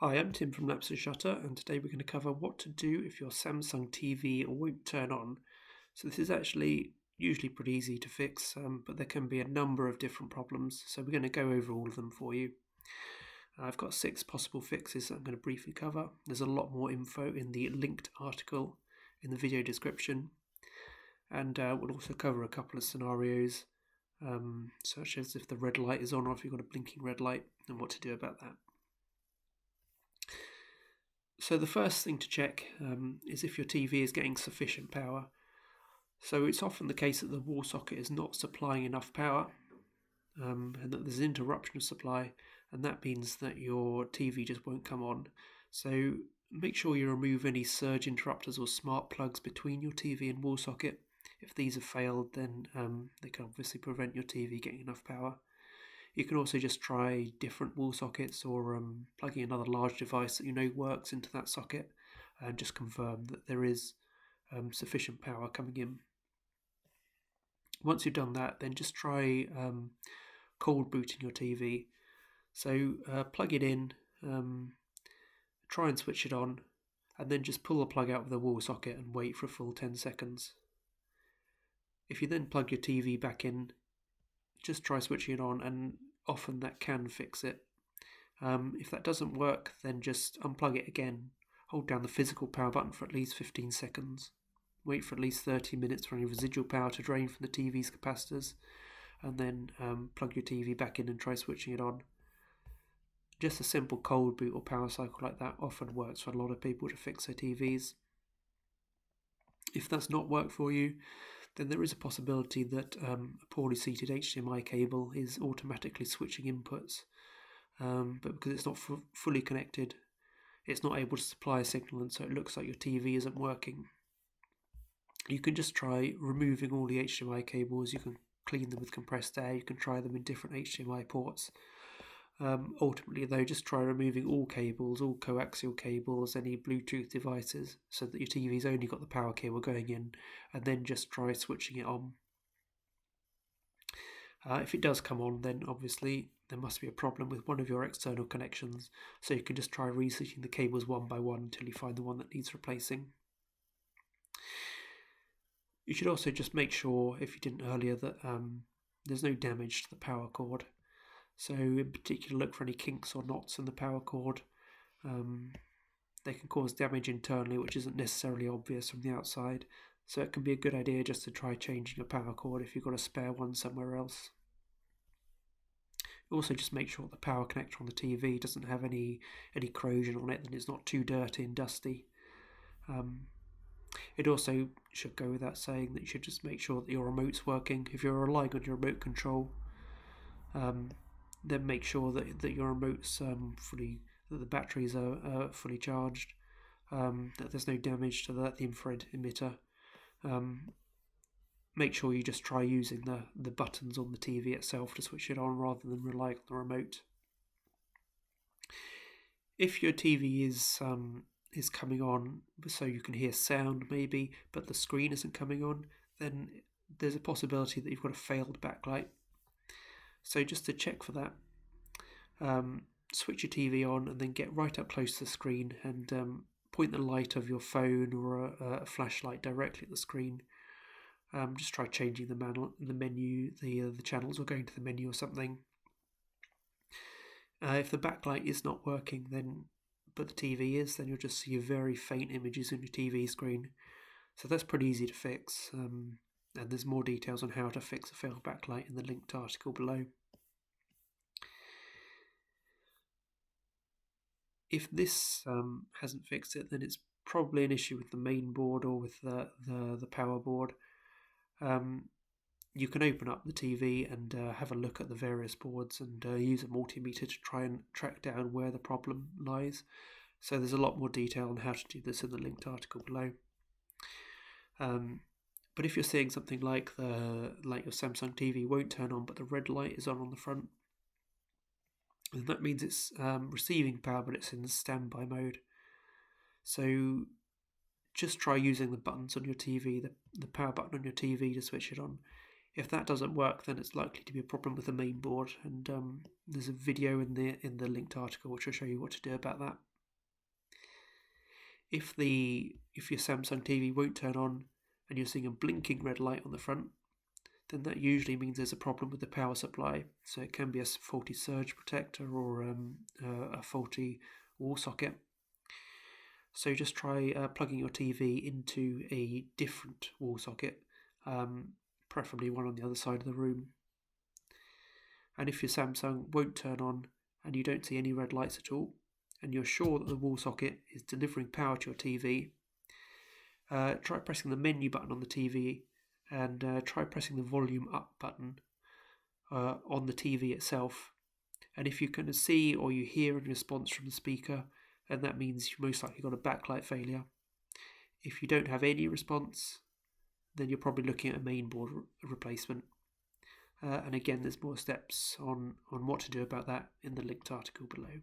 Hi, I'm Tim from Lapse Shutter, and today we're going to cover what to do if your Samsung TV won't turn on. So this is actually usually pretty easy to fix, but there can be a number of different problems. So we're going to go over all of them for you. I've got 6 possible fixes that I'm going to briefly cover. There's a lot more info in the linked article in the video description, and we'll also cover a couple of scenarios, such as if the red light is on or if you've got a blinking red light, and what to do about that. So the first thing to check is if your TV is getting sufficient power. So it's often the case that the wall socket is not supplying enough power, and that there's an interruption of supply, and that means that your TV just won't come on. So make sure you remove any surge interrupters or smart plugs between your TV and wall socket. If these have failed, then they can obviously prevent your TV getting enough power. You can also just try different wall sockets or plugging another large device that you know works into that socket and just confirm that there is sufficient power coming in. Once you've done that, then just try cold booting your TV. So plug it in, try and switch it on, and then just pull the plug out of the wall socket and wait for a full 10 seconds. If you then plug your TV back in, just try switching it on, and often that can fix it. If that doesn't work, then just unplug it again, hold down the physical power button for at least 15 seconds, wait for at least 30 minutes for any residual power to drain from the TV's capacitors, and then plug your TV back in and try switching it on. Just a simple cold boot or power cycle like that often works for a lot of people to fix their TVs. If that's not worked for you, then there is a possibility that a poorly seated HDMI cable is automatically switching inputs, but because it's not fully connected, it's not able to supply a signal, and so it looks like your TV isn't working. You can just try removing all the HDMI cables. You can clean them with compressed air. You can try them in different HDMI ports. Ultimately, though, just try removing all cables, all coaxial cables, any Bluetooth devices, so that your TV's only got the power cable going in, and then just try switching it on. If it does come on, then obviously there must be a problem with one of your external connections, so you can just try resetting the cables one by one until you find the one that needs replacing. You should also just make sure, if you didn't earlier, that there's no damage to the power cord. So in particular, look for any kinks or knots in the power cord. They can cause damage internally, which isn't necessarily obvious from the outside. So it can be a good idea just to try changing a power cord if you've got a spare one somewhere else. Also, just make sure the power connector on the TV doesn't have any corrosion on it, and it's not too dirty and dusty. It also should go without saying that you should just make sure that your remote's working. If you're relying on your remote control, then make sure that your remote's that the batteries are fully charged, that there's no damage to the infrared emitter. Make sure you just try using the buttons on the TV itself to switch it on rather than relying on the remote. If your TV is coming on so you can hear sound maybe, but the screen isn't coming on, then there's a possibility that you've got a failed backlight. So just to check for that, switch your TV on and then get right up close to the screen and point the light of your phone or a flashlight directly at the screen. Just try changing the menu, the channels, or going to the menu or something. If the backlight is not working, but the TV is, then you'll just see very faint images on your TV screen. So that's pretty easy to fix. And there's more details on how to fix a failed backlight in the linked article below. If this hasn't fixed it, then it's probably an issue with the main board or with the power board. You can open up the TV and have a look at the various boards and use a multimeter to try and track down where the problem lies. So there's a lot more detail on how to do this in the linked article below. But if you're seeing something like your Samsung TV won't turn on, but the red light is on the front, then that means it's receiving power, but it's in standby mode. So just try using the buttons on your TV, the power button on your TV to switch it on. If that doesn't work, then it's likely to be a problem with the main board, and there's a video in the linked article which will show you what to do about that. If your Samsung TV won't turn on and you're seeing a blinking red light on the front, then that usually means there's a problem with the power supply. So it can be a faulty surge protector or a faulty wall socket. So just try plugging your TV into a different wall socket, preferably one on the other side of the room. And if your Samsung won't turn on and you don't see any red lights at all, and you're sure that the wall socket is delivering power to your TV, try pressing the menu button on the TV and try pressing the volume up button on the TV itself. And if you can see or you hear a response from the speaker, then that means you've most likely got a backlight failure. If you don't have any response, then you're probably looking at a mainboard replacement. And again, there's more steps on what to do about that in the linked article below.